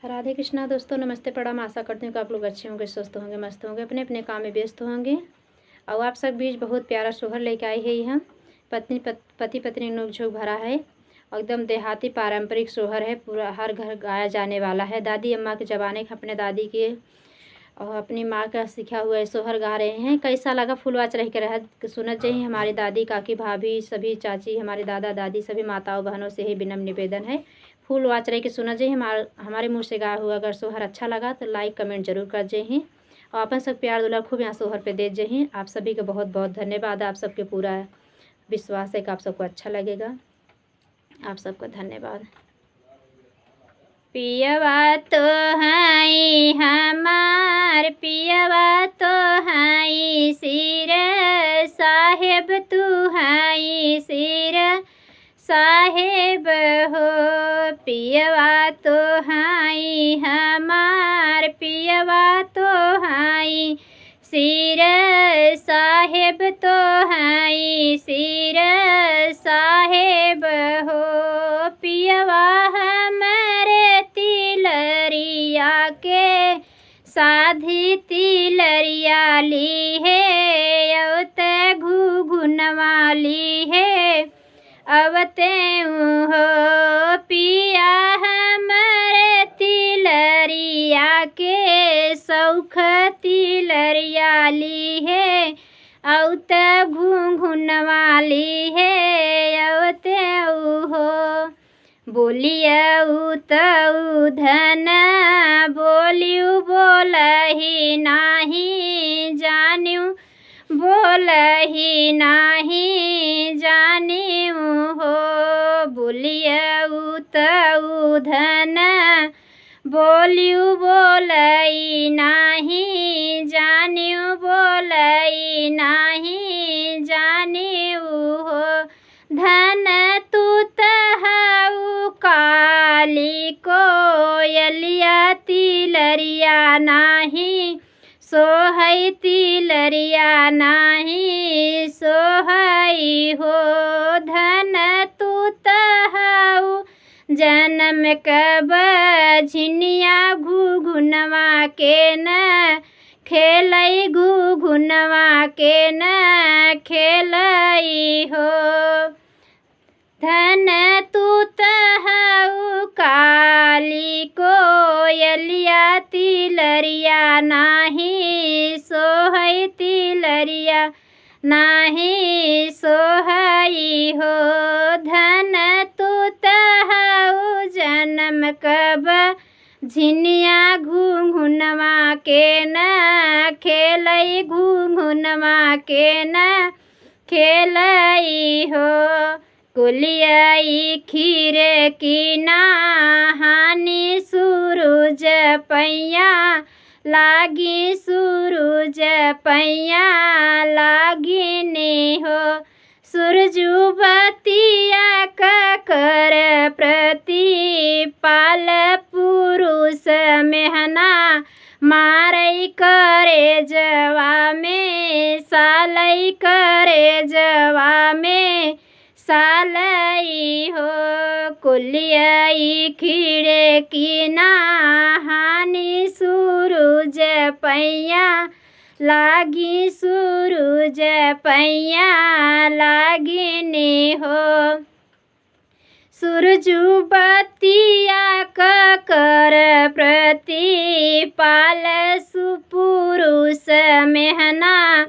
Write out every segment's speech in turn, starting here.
राधे कृष्णा दोस्तों, नमस्ते प्रणाम। आशा करती हूँ कि आप लोग अच्छे होंगे, स्वस्थ होंगे, मस्त होंगे, अपने अपने काम में व्यस्त होंगे। और आप सब बीच बहुत प्यारा सोहर लेके आई है। हम पति पत्नी नोक-झोंक भरा है और एकदम देहाती पारंपरिक सोहर है। पूरा हर घर गाया जाने वाला है। दादी अम्मा के ज़माने का, अपने दादी के और अपनी माँ का सीखा हुआ सोहर गा रहे हैं। कैसा लगा फुलवाच रह कर सुनत जाइए। हमारी दादी, काकी, भाभी, सभी चाची, हमारे दादा दादी, सभी माताओं बहनों से ही विनम्र निवेदन है, फुल वॉच रही के सुना जाइए। हमारे मुँह से गा हुआ अगर सोहर अच्छा लगा तो लाइक कमेंट जरूर कर जाइए और अपन सब प्यार दुलार खूब यहाँ सोहर पे दे जाइए। आप सभी का बहुत बहुत धन्यवाद। आप सबके पूरा विश्वास है कि आप सबको अच्छा लगेगा। आप सबका धन्यवाद। पियवा तो हाई हमार, पियवा तो हाई सिर साहेब, तू हाई सिर साहेब हो। पियवा तो हाई हमार, पियवा तो हाई सिर साहेब, तो हाई सिर साहेब हो। पियवा हमारे तिलरिया के साधी तिलरिया ली है, अवत घुघुनवाली है, अवते हो। पिया हमारे तिलरिया के सौख तिलरिया ली है, अवत घुघुनवाली है, अवते हो। बोलियऊ तऊ धन, बोलियू बोलही नाही जान्यू, बोलही नाही जान्यू हो। बोलियऊ तऊ धन, बोलियू बोलही नाही जान्यू, बोलही नाही जान्यू हो। धन तू तहाऊ काली कोयलिया तिलरिया नाही सोहई, तिलरिया नाही सोहई हो। धन तू तहाऊ जन्म कब झिनिया, घुघुनवा के न खेलई, घुघुनवा के न खेलई हो। धन तू तहाऊ काली कोयलिया तिलरिया नाही सोहई, तिलरिया नाही सोहई हो। धन तू तहाऊ जन्म कब झिनिया, घुघुनवा के न खेलई, घुघुनवा के न खेलई हो। कुलियाई खीर की नहानी, सूरज पैया लागी, सूरज पैया लागी ने हो। सूरजू बतिया कर प्रतिपाल, पुरुष मेहना मारई करे जवा में, सालई करे जवा में सालई हो। कुलियाई खीरे की नहानी, सूरज पैया लागी, सूरज पैया लागी ने हो। सूरजू बतिया कर प्रतिपाल, सुपुरुष मेहना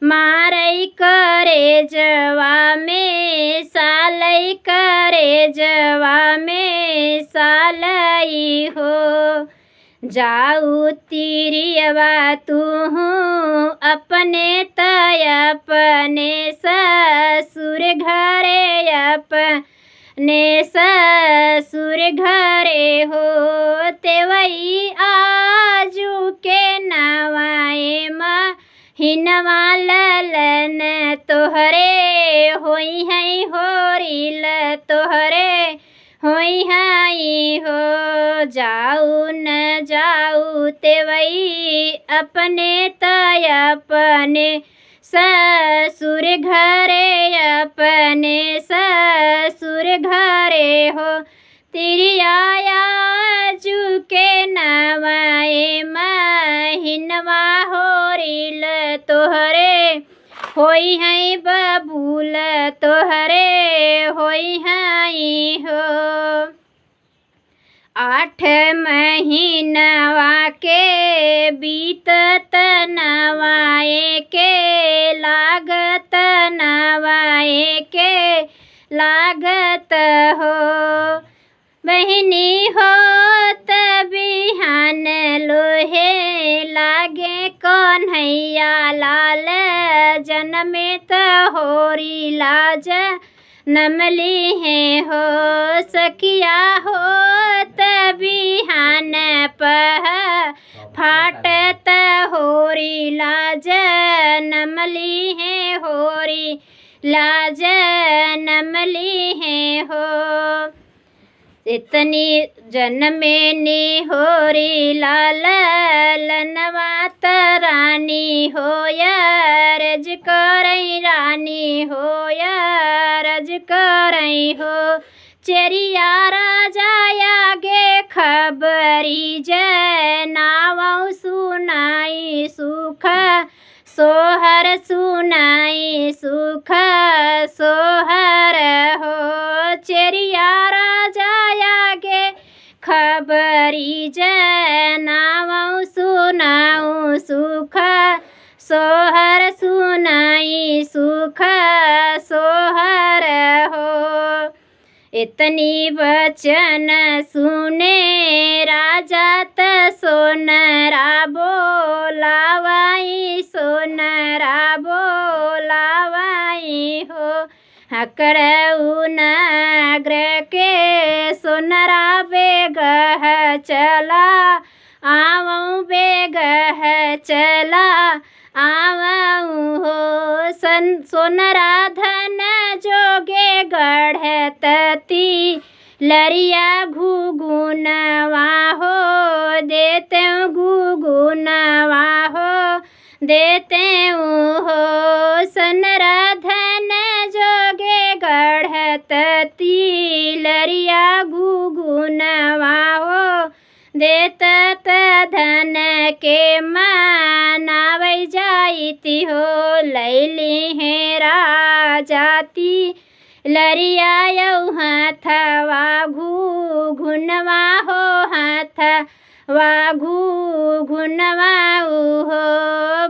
मारई करे जवा में, सालई करे जवा में सालई हो। जाऊ तिरियवा तू अपने तय अपने ससुर घरे, अपने ससुर घरे हो। तेवई आजू के नवाए हिनवा ललन तोहरे होई है, होरिल तोहरे होई है हो। जाऊ न जाऊ तेवई अपने तय अपने ससुर घरे, अपने ससुर घरे हो। तिरिया झुके होई है बबूल तोहरे होई है हो। 8 महीनवा के बीतत नवाए के लागत नवाए के लागत हो। बहिनी हो बिहान लोहे लागे कन्हैया लाल जनमेत होरी लाज नमली है हो। सखिया हो बिहान पह फाटत होरी लाज नमली है होरी लाज नमली है हो। इतनी जन्मे नी होरी लाल लनवात रानी होया रज करई रानी होया रज करई हो। चेरिया राजा आगे खबरी नाव सुनाई सुख सोहर सुनाई सुख सोहर हो। चेरिया राजा आगे खबरी नाव सुनाऊ सुख सोहर सुनाई सुख सोहर हो। इतनी वचन सुने राजा त सोनरा बोलावाई सोनरा बोलावाई हो। हकड़ऊ नगर के सोनरा बेगह चला आवऊ बेगह चला आवऊ हो। सोनरा धन जोगे गढ़तती लरिया घुगुनवा हो देते घुगुनवा हो देते हो। सोनरा धन जोगे गढ़तती लरिया घुगुनवा हो देत धन के मनावै जाती हो। लैली है राजाती लरिया यऊ हाथवा घुगुनवा हो हाथवा घुगुनवा हो।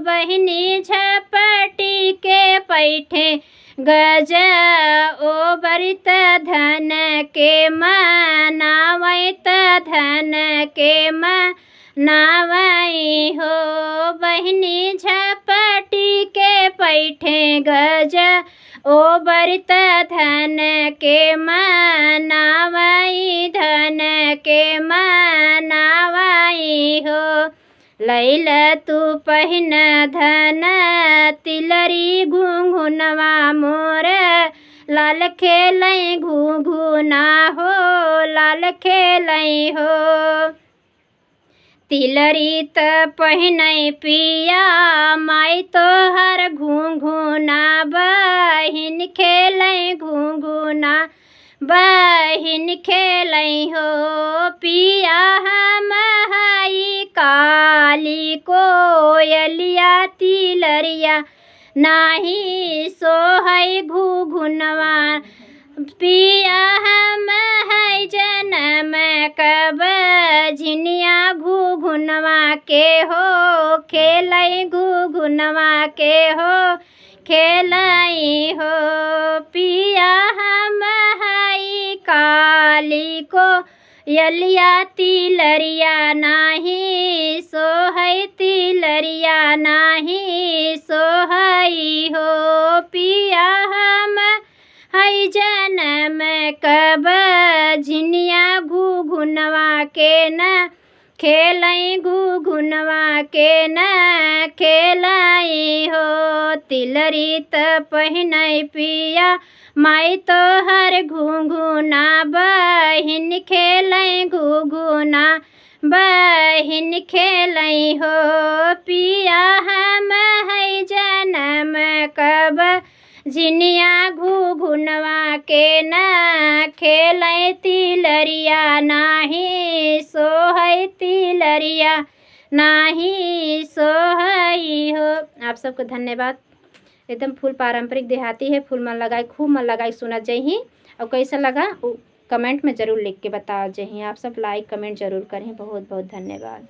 बहिनी झपटी के पैठे गज ओ बरित धन के मनावैत धन के मनावई हो। बहिनी झपटी के पैठे गज ओ बरित धन के मनावई धन के मनावई हो। लैल तू पहिन धन तिलरी घुंघुनवा मोर लाल खेलई घुघुना हो लाल खेलई हो। तिलरी त पहिनई पिया माई तोहर घुंघुना बहिन खेलई घुंघुना बहिन खेलई हो। पिया हम हई काली कोयलिया तिलरिया नाही सोहई घुघुनवा। पिया हम हई जनम कब झिनिया घुघुनवा के हो खेलई घुघुनवा के हो खेलई हो। पिया हम हई काली को यलिया तिलरिया नाही सोहई तिलरिया नाही सोहई हो। पिया हम हई जनम कब झिनिया घुघुनवा के न खेलई घुघुनवा के न खेलई हो। तिलरी त पहिनई पिया माई तोहर घुघुना बहिन खेलई घुघुना बहिन खेलई हो। पिया हम हई जनम कब झिनिया घुघुनवा के न खेलई तिलरिया नाही सोहई तिलरिया नाही सोहई हो। आप सबको धन्यवाद। एकदम फुल पारंपरिक देहाती है। फुल मन लगाए, खूब मन लगाए सुना जही। और कैसा लगा कमेंट में ज़रूर लिख के बताओ जही। आप सब लाइक कमेंट ज़रूर करें। बहुत बहुत धन्यवाद।